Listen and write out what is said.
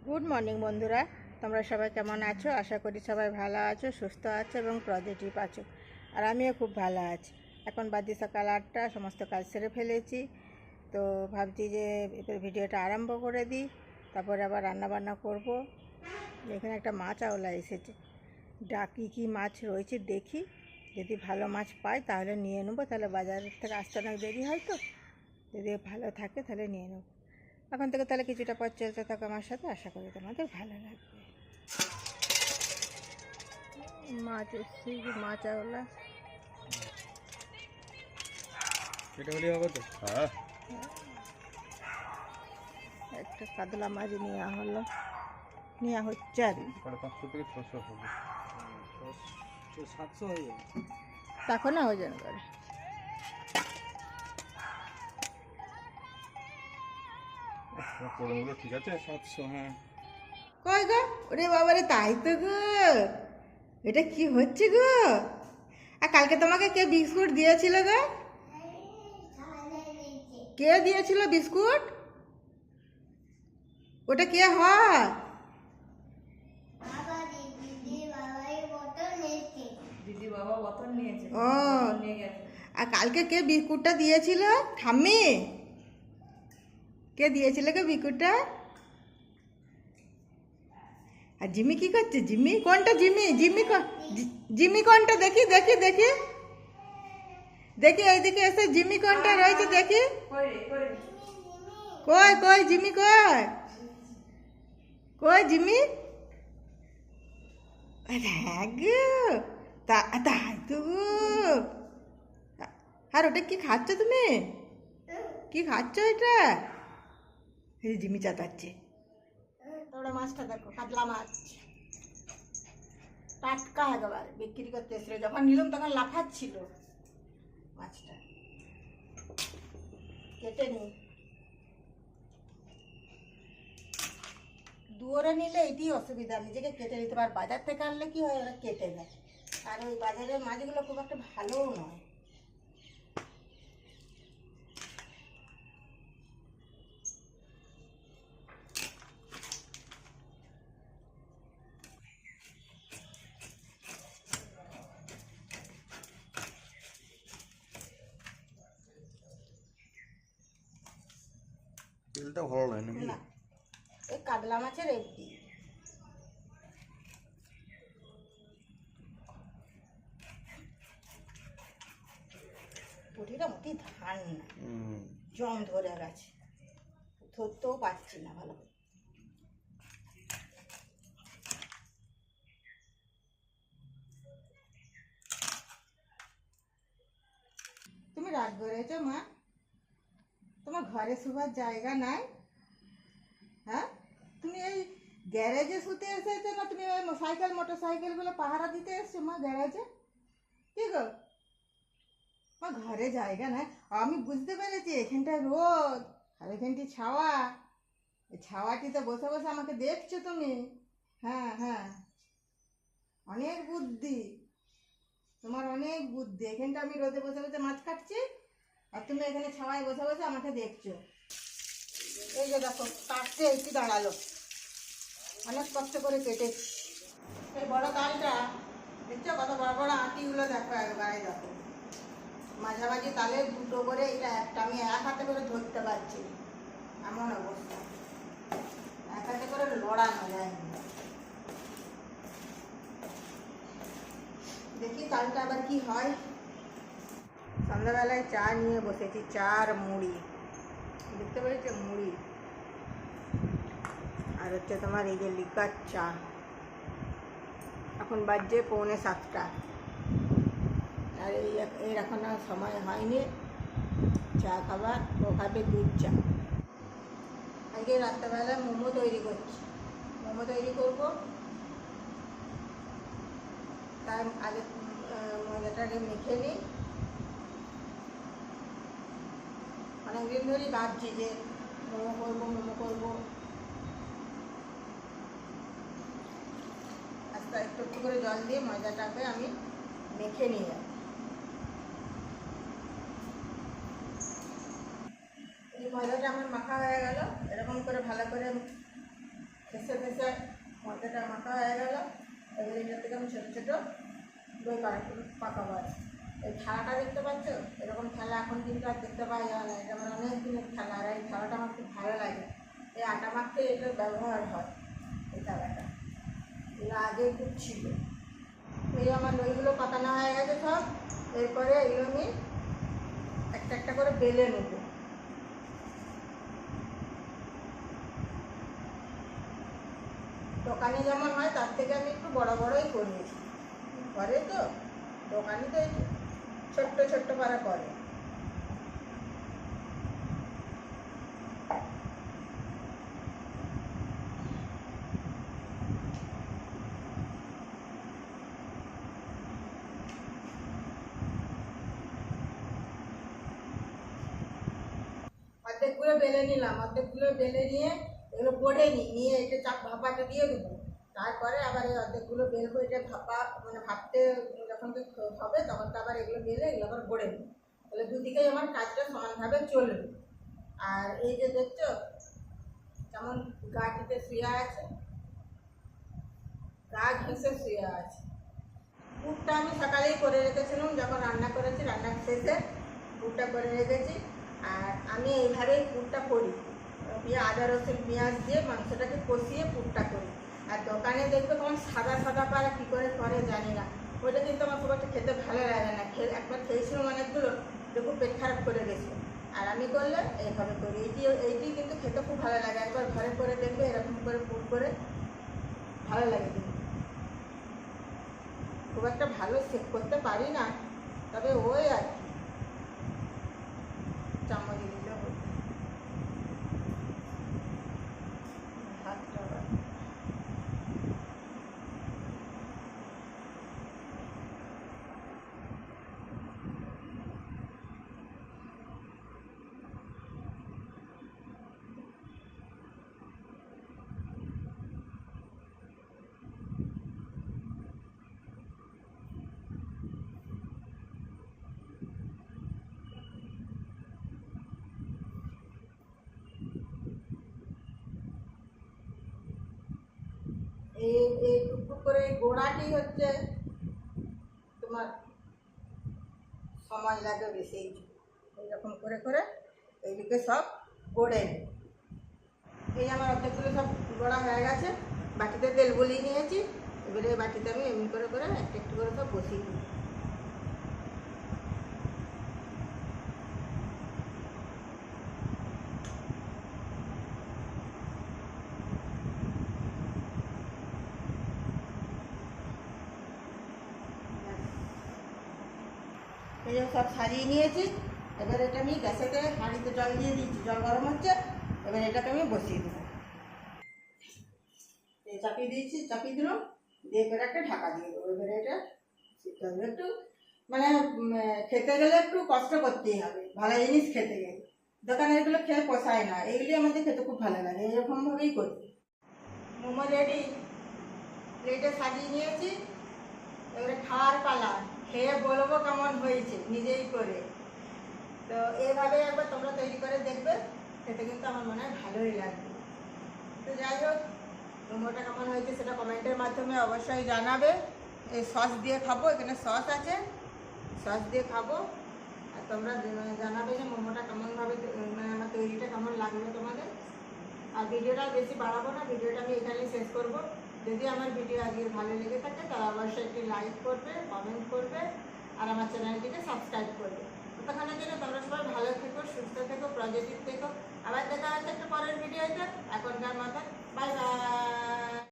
Good morning বন্ধুরা, তোমরা সবাই কেমন আছো? আশা করি সবাই ভালো আছো, সুস্থ আছো এবং পজিটিভ আছো। আর আমিও খুব ভালো আছি। এখন বাজে সকাল 8টা, সমস্ত কাজ সেরে ফেলেছি। তো ভাবছি যে এবার ভিডিওটা আরম্ভ করে দিই, তারপরে আবার রান্নাবান্না করব। এখানে একটা মাছ আওলা এসেছে, ডাকি কী মাছ রয়েছে দেখি, যদি ভালো মাছ পাই তাহলে নিয়ে নেবো। তাহলে বাজার থেকে আসতে অনেক দেরি হয়, তো যদি ভালো থাকে তাহলে নিয়ে নেবো। এখন থেকে তাহলে কিছুটা পথ চলতে থাকো আমার সাথে, আশা করি তোমাদের ভালো লাগবে। মাছ এসছি, মাছ আওলা এটা হলেই হবে তো। হ্যাঁ, একটা কাতলা মাছ নেওয়া হচ্ছে আর কি। 550 থেকে 600 হবে। 700 হয়ে যাবে। তখন না ওজন করে কোড়নগুলো ঠিক আছে 700। হ্যাঁ, কই গো, ওরে বাবারে, তাই তো গো। এটা কি হচ্ছে গো? আর কালকে তোমাকে কে বিস্কুট দিয়েছিল গো? কে দিয়েছিল বিস্কুট? ওটা কে হয়? দিদি বাবা বোতল নিয়েছে, ও, বোতল নিয়ে গেছে। আর কালকে কে বিস্কুটটা দিয়েছিল? ঠাম্মি কে দিয়েছিল গো বিস্কুটটা? আর জিমি কি করছে? জিমি কোনটা? জিমি কোনটা? দেখি দেখি দেখি দেখি, এইদিকে এসে জিমি কোনটা রয়েছে দেখি। কই রে, কই রে? কই কই জিমি কই? কই জিমি? হ্যাঁ গো, তাই তো গো। আর ওটা কি খাচ্ছ তুমি? কি খাচ্ছ এটা? এই যে জিমি চাতাচ্ছে। তোমরা মাছটা দেখো, কাতলা মাছ, টাটকা একেবারে। বিক্রি করতে এসেছিল, যখন নিলাম তখন লাফাচ্ছিল মাছটা। কেটে নি, দুয়ারে নিলে এটি অসুবিধা, নিজেকে কেটে নিতে পার। বাজার থেকে আনলে কি হয়, ওরা কেটে দেয়। আর ওই বাজারের মাছগুলো খুব একটা ভালোও নয়। তেলটা ভালো লাগে নাকি? না, এই কাতলা মাছের এমনি পুঁটিটা মোটি ধান না, জং ধরে গেছে, ধরতেও পারছি না ভালো করে। তুমি রাত করেছো মা? তোমার ঘরে শুবার জায়গা নাই? হ্যাঁ, তুমি এই গ্যারেজে শুতে এসেছো না তুমি ওই সাইকেল মোটর সাইকেলগুলো পাহারা দিতে এসছো মা গ্যারেজে? কি গো, আমার ঘরে জায়গা নাই। আমি বুঝতে পেরেছি, এখানটায় রোদ আর এখানটি ছাওয়া। এই ছাওয়াটিতে বসে বসে আমাকে দেখছো তুমি। হ্যাঁ হ্যাঁ, অনেক বুদ্ধি তোমার, অনেক বুদ্ধি। এখানটা আমি রোদে বসে বসে মাছ কাটছি, আর তুমি এখানে ছাওয়ায় বসে বসে আমাকে দেখছো। এই যে দেখো, কাটতে একটু দাঁড়ালো, অনেক কষ্ট করে কেটেছি। এই বড় তালটা দেখছো, কত বড় বড় আঁটিগুলো দেখো, একবারে দেখো মাঝামাঝি তালের দুটো করে। এটা একটা আমি এক হাতে করে ধরতে পারছি না, এমন অবস্থা। এক হাতে করে লড়ানো যায় না। দেখি তালটা আবার কি হয়। সন্ধ্যাবেলায় চা নিয়ে বসেছি, চা আর মুড়ি, দেখতে পেয়েছো, মুড়ি আর হচ্ছে তোমার এই যে লিকার চা। এখন বাজছে 6:45, আর এর এখন আর সময় হয়নি চা খাবার। ও খাবে দুধ চা। আজকে রাত্রেবেলায় মোমো তৈরি করছি, মোমো তৈরি করবো। তার আগে ময়দাটাকে মেখে নিই। অনেকদিন ধরেই ভাবছি যে মোমো করবো মোমো করবো। আস্তে একটু একটু করে জল দিয়ে ময়দাটাকে আমি মেখে নিয়ে যাই। এই ময়দাটা আমার মাখা হয়ে গেল, এরকম করে ভালো করে শেষে এসে ময়দাটা মাখা হয়ে গেল। এবার এটার থেকে আমি ছোটো ছোটো দই পাকাবো। এই থালাটা দেখতে পাচ্ছ, এরকম থালা এখন কিন্তু আর দেখতে পাওয়া যায় না। এটা আমার অনেক দিনের থালা, আর এই থালাটা আমার খুব ভালো লাগে। এই আটা মাখতে এটার ব্যবহার হয় এই থালাটা, এগুলো আগে খুব ছিল। এই আমার দইগুলো পাকানো হয়ে গেছে সব। এরপরে এগুলো আমি একটা একটা করে বেলে নেব। দোকানে যেমন হয় তার থেকে আমি একটু বড় বড়ই করিয়েছি। করে তো দোকানে তো একটু ছোট্ট ছোট্ট করে করে। অর্ধেকগুলো বেলে নিলাম, অর্ধেকগুলো বেলে নিয়ে এগুলো পড়ে নিয়ে এটা চাপ ভাপাতে দিয়ে দেবো। তারপরে আবার এই অর্ধেকগুলো বেলবো, এটা ভাপা মানে ভাপতে যখন হবে তখন তো আবার এগুলো বেলে এগুলো আবার গড়ে নেবো। তাহলে দুদিকেই আমার কাজটা সমানভাবে চলবে। আর এই যে দেখছো কেমন গাটিতে শুয়ে আছে, গা ঘেঁষে শুয়ে আছে। পুরটা আমি সকালেই করে রেখেছিলাম, যখন রান্না করেছি রান্নার শেষে পুরটা করে রেখেছি। আর আমি এইভাবেই পুরটা করি, আদা রসুন পেঁয়াজ দিয়ে মাংসটাকে কষিয়ে পুরটা করি। আর দোকানে দেখবে তোমার সাদা সাদা পাড়া কী করে করে জানি না, ওইটা কিন্তু আমার খুব একটা খেতে ভালো লাগে না। একবার খেয়েছিলাম অনেকগুলো, দেখো পেট খারাপ করে গেছে। আর আমি করলে এইভাবে করি, এইটি কিন্তু খেতে খুব ভালো লাগে। একবার ঘরে করে দেখবে এরকম করে পুর করে, ভালো লাগে। কিন্তু খুব একটা ভালো সেভ করতে পারি না, তবে ওই আর কি চামচ দিলে হতো। হাতটা এই টুকটুক করে গোড়াটি হচ্ছে তোমার সময় লাগে বেশি। এইরকম করে করে এইদিকে সব গড়ে নিই। এই আমার অর্ধেকগুলো সব গড়া হয়ে গেছে, বাটিতে তেল বলিয়ে নিয়েছি। এবারে বাটিতে আমি এমনি করে করে একটা একটু করে সব বসিয়ে দিই। এই যে সব সাজিয়ে নিয়েছি। এবার এটা আমি গ্যাসেতে হাঁড়িতে জল দিয়ে দিয়েছি, জল গরম হচ্ছে। এবার এটাকে আমি বসিয়ে দেবো। চাপিয়ে দিয়েছি, চাপিয়ে দিলাম, দিয়ে এবার একটা ঢাকা দিয়ে দেবো। এবারে এটা সিদ্ধ হবে। একটু মানে খেতে গেলে একটু কষ্ট করতেই হবে, ভালো জিনিস খেতে গেলে। দোকানে এগুলো খেয়ে পোষায় না, এইগুলি আমাদের খেতে খুব ভালো লাগে। এরকমভাবেই করি। মোমো রেডি, প্লেটে সাজিয়ে নিয়েছি। এবারে খাওয়ার পালা, খেয়ে বলবো কেমন হয়েছে নিজেই করে। তো এইভাবে একবার তোমরা তৈরি করে দেখবে, খেতে কিন্তু আমার মনে হয় ভালোই লাগবে। তো যাই হোক, মোমোটা কেমন হয়েছে সেটা কমেন্টের মাধ্যমে অবশ্যই জানাবে। এই সস দিয়ে খাবো, এখানে সস আছে, সস দিয়ে খাবো। আর তোমরা জানাবে যে মোমোটা কেমনভাবে মানে আমার তৈরিটা কেমন লাগলো তোমাদের। আর ভিডিওটা বেশি বাড়াবো না, ভিডিওটা আমি এখানেই শেষ করব। যদি আমার ভিডিও আজকে ভালো লেগে থাকে তাহলে অবশ্যই একটি লাইক করবে, কমেন্ট করবে, আর আমার চ্যানেলটিকে সাবস্ক্রাইব করবে। ততক্ষণের জন্য তোমরা সবাই ভালো থেকো, সুস্থ থেকো, পজিটিভ থেকো। আবার দেখা হচ্ছে একটা পরের ভিডিওতে। এখনকার মতো বাই বাই।